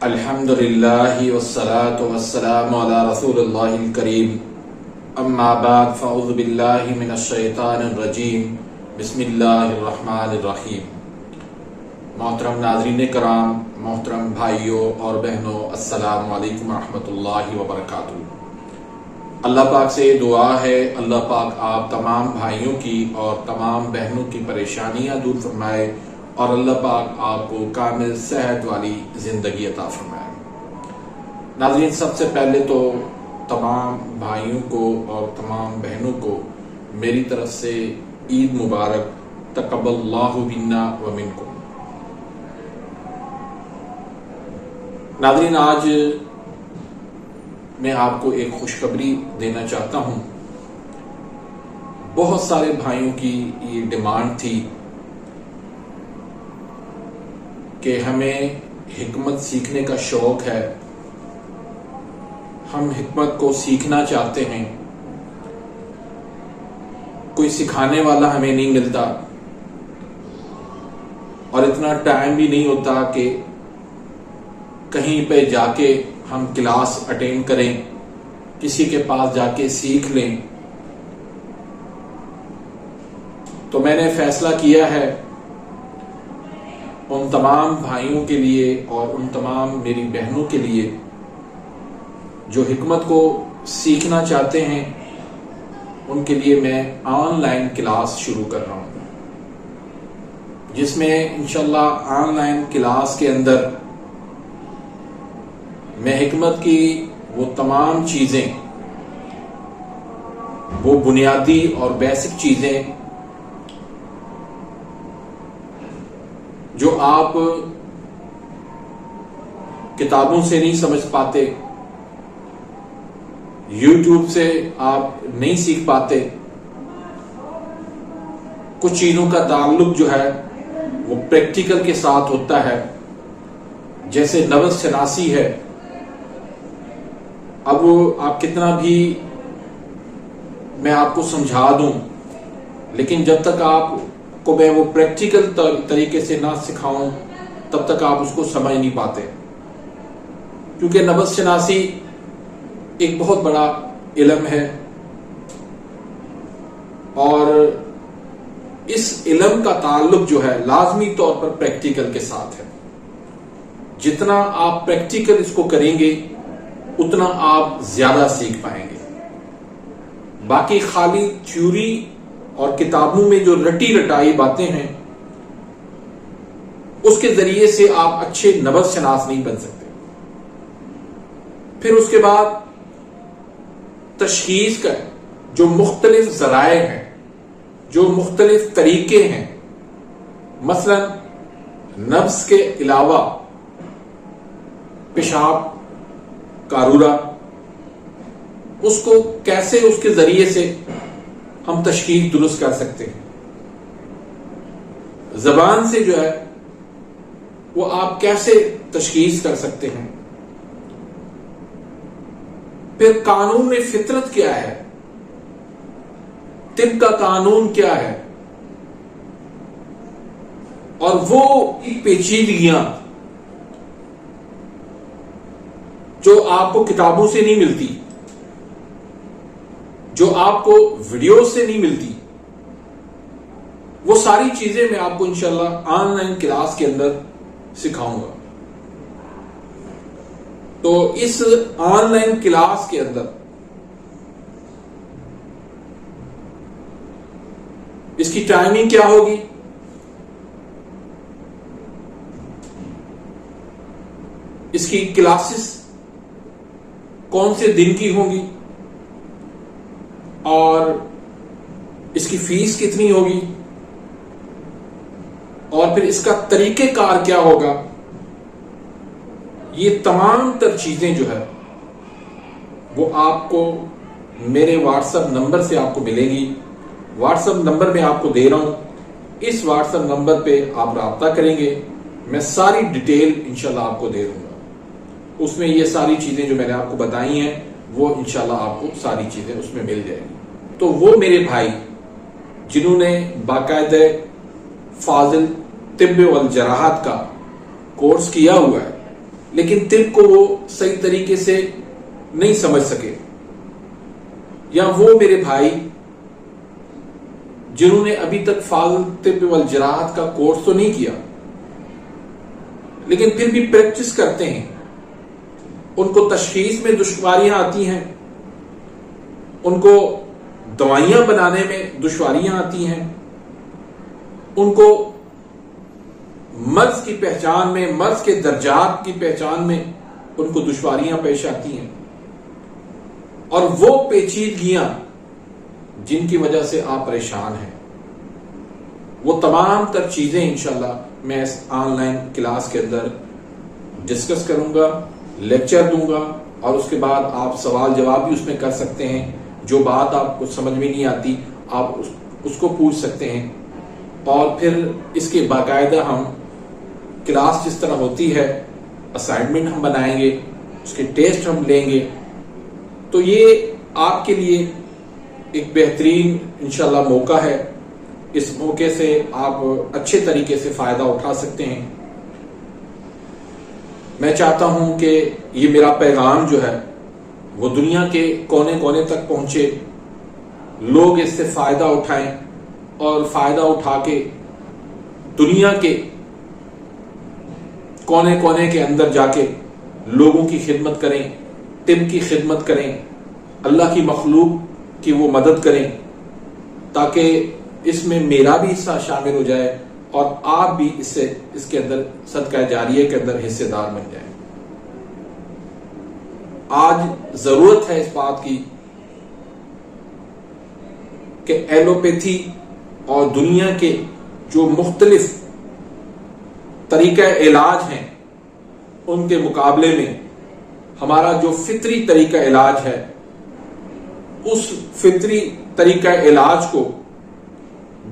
الحمدللہ والصلاة والسلام علی رسول اللہ الکریم اما بعد فاعوذ باللہ من الشیطان الرجیم بسم اللہ الرحمن الرحیم۔ محترم ناظرین کرام، محترم بھائیوں اور بہنوں، السلام علیکم ورحمۃ اللہ وبرکاتہ۔ اللہ پاک سے دعا ہے اللہ پاک آپ تمام بھائیوں کی اور تمام بہنوں کی پریشانیاں دور فرمائے اور اللہ پاک آپ کو کامل صحت والی زندگی عطا فرمائے۔ ناظرین، سب سے پہلے تو تمام بھائیوں کو اور تمام بہنوں کو میری طرف سے عید مبارک، تقبل اللہ منا و منکم۔ ناظرین، آج میں آپ کو ایک خوشخبری دینا چاہتا ہوں۔ بہت سارے بھائیوں کی یہ ڈیمانڈ تھی کہ ہمیں حکمت سیکھنے کا شوق ہے، ہم حکمت کو سیکھنا چاہتے ہیں، کوئی سکھانے والا ہمیں نہیں ملتا اور اتنا ٹائم بھی نہیں ہوتا کہ کہیں پہ جا کے ہم کلاس اٹینڈ کریں، کسی کے پاس جا کے سیکھ لیں۔ تو میں نے فیصلہ کیا ہے ان تمام بھائیوں کے لیے اور ان تمام میری بہنوں کے لیے جو حکمت کو سیکھنا چاہتے ہیں، ان کے لیے میں آن لائن کلاس شروع کر رہا ہوں، جس میں انشاءاللہ آن لائن کلاس کے اندر میں حکمت کی وہ تمام چیزیں، وہ بنیادی اور بیسک چیزیں جو آپ کتابوں سے نہیں سمجھ پاتے، یوٹیوب سے آپ نہیں سیکھ پاتے، کچھ چیزوں کا تعلق جو ہے وہ پریکٹیکل کے ساتھ ہوتا ہے، جیسے نفس شناسی ہے۔ اب آپ کتنا بھی میں آپ کو سمجھا دوں، لیکن جب تک آپ کو میں وہ پریکٹیکل طریقے سے نہ سکھاؤں تب تک آپ اس کو سمجھ نہیں پاتے، کیونکہ نفس شناسی ایک بہت بڑا علم ہے اور اس علم کا تعلق جو ہے لازمی طور پر پریکٹیکل کے ساتھ ہے۔ جتنا آپ پریکٹیکل اس کو کریں گے اتنا آپ زیادہ سیکھ پائیں گے۔ باقی خالی تھیوری اور کتابوں میں جو رٹی رٹائی باتیں ہیں، اس کے ذریعے سے آپ اچھے نفس شناس نہیں بن سکتے۔ پھر اس کے بعد تشخیص کا جو مختلف ذرائع ہیں، جو مختلف طریقے ہیں، مثلا نفس کے علاوہ پیشاب کا عرورہ، اس کو کیسے اس کے ذریعے سے ہم تشخیص درست کر سکتے ہیں۔ زبان سے جو ہے وہ آپ کیسے تشخیص کر سکتے ہیں۔ پھر قانون فطرت کیا ہے، طب کا قانون کیا ہے، اور وہ پیچیدگیاں جو آپ کو کتابوں سے نہیں ملتی، جو آپ کو ویڈیو سے نہیں ملتی، وہ ساری چیزیں میں آپ کو انشاءاللہ آن لائن کلاس کے اندر سکھاؤں گا۔ تو اس آن لائن کلاس کے اندر اس کی ٹائمنگ کیا ہوگی، اس کی کلاسز کون سے دن کی ہوں گی، اور اس کی فیس کتنی ہوگی، اور پھر اس کا طریقہ کار کیا ہوگا، یہ تمام تر چیزیں جو ہے وہ آپ کو میرے واٹس ایپ نمبر سے آپ کو ملے گی۔ واٹس ایپ نمبر میں آپ کو دے رہا ہوں، اس واٹس ایپ نمبر پہ آپ رابطہ کریں گے، میں ساری ڈیٹیل انشاءاللہ آپ کو دے دوں گا۔ اس میں یہ ساری چیزیں جو میں نے آپ کو بتائی ہیں وہ انشاءاللہ آپ کو ساری چیزیں اس میں مل جائیں گی۔ تو وہ میرے بھائی جنہوں نے باقاعدہ فاضل طب والجراحت کا کورس کیا ہوا ہے، لیکن طب کو وہ صحیح طریقے سے نہیں سمجھ سکے، یا وہ میرے بھائی جنہوں نے ابھی تک فاضل طب والجراحت کا کورس تو نہیں کیا لیکن پھر بھی پریکٹس کرتے ہیں، ان کو تشخیص میں دشواریاں آتی ہیں، ان کو دوائیاں بنانے میں دشواریاں آتی ہیں، ان کو مرض کی پہچان میں، مرض کے درجات کی پہچان میں ان کو دشواریاں پیش آتی ہیں، اور وہ پیچیدگیاں جن کی وجہ سے آپ پریشان ہیں، وہ تمام تر چیزیں انشاءاللہ میں اس آن لائن کلاس کے اندر ڈسکس کروں گا، لیکچر دوں گا، اور اس کے بعد آپ سوال جواب بھی اس میں کر سکتے ہیں۔ جو بات آپ کو سمجھ میں نہیں آتی آپ اس کو پوچھ سکتے ہیں، اور پھر اس کے باقاعدہ ہم کلاس جس طرح ہوتی ہے اسائنمنٹ ہم بنائیں گے، اس کے ٹیسٹ ہم لیں گے۔ تو یہ آپ کے لیے ایک بہترین انشاءاللہ موقع ہے، اس موقع سے آپ اچھے طریقے سے فائدہ اٹھا سکتے ہیں۔ میں چاہتا ہوں کہ یہ میرا پیغام جو ہے وہ دنیا کے کونے کونے تک پہنچے، لوگ اس سے فائدہ اٹھائیں، اور فائدہ اٹھا کے دنیا کے کونے کونے کے اندر جا کے لوگوں کی خدمت کریں، طب کی خدمت کریں، اللہ کی مخلوق کی وہ مدد کریں، تاکہ اس میں میرا بھی حصہ شامل ہو جائے اور آپ بھی اس کے اندر صدقہ جاریہ کے اندر حصے دار بن جائیں۔ آج ضرورت ہے اس بات کی کہ ایلوپیتھی اور دنیا کے جو مختلف طریقہ علاج ہیں ان کے مقابلے میں ہمارا جو فطری طریقہ علاج ہے، اس فطری طریقہ علاج کو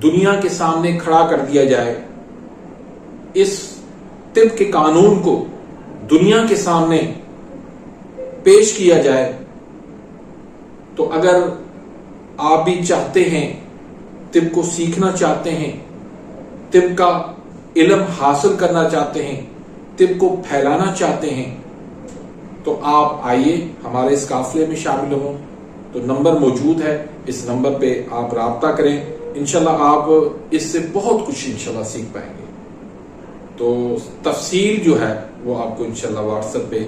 دنیا کے سامنے کھڑا کر دیا جائے، اس طب کے قانون کو دنیا کے سامنے پیش کیا جائے۔ تو اگر آپ بھی چاہتے ہیں، طب کو سیکھنا چاہتے ہیں، طب کا علم حاصل کرنا چاہتے ہیں، طب کو پھیلانا چاہتے ہیں، تو آپ آئیے ہمارے اس قافلے میں شامل ہوں۔ تو نمبر موجود ہے، اس نمبر پہ آپ رابطہ کریں، انشاءاللہ آپ اس سے بہت کچھ انشاءاللہ سیکھ پائیں گے۔ تو تفصیل جو ہے وہ آپ کو انشاءاللہ واٹس ایپ پہ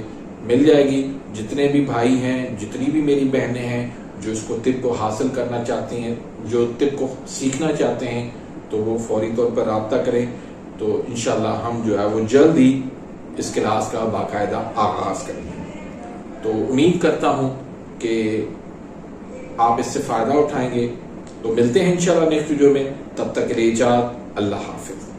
مل جائے گی۔ جتنے بھی بھائی ہیں، جتنی بھی میری بہنیں ہیں جو اس کو طب کو حاصل کرنا چاہتی ہیں، جو طب کو سیکھنا چاہتے ہیں، تو وہ فوری طور پر رابطہ کریں۔ تو انشاءاللہ ہم جو ہے وہ جلد ہی اس کلاس کا باقاعدہ آغاز کریں گے۔ تو امید کرتا ہوں کہ آپ اس سے فائدہ اٹھائیں گے۔ تو ملتے ہیں انشاءاللہ نیکسٹ ویڈیو میں، تب تک کے لیے اجازت، اللہ حافظ۔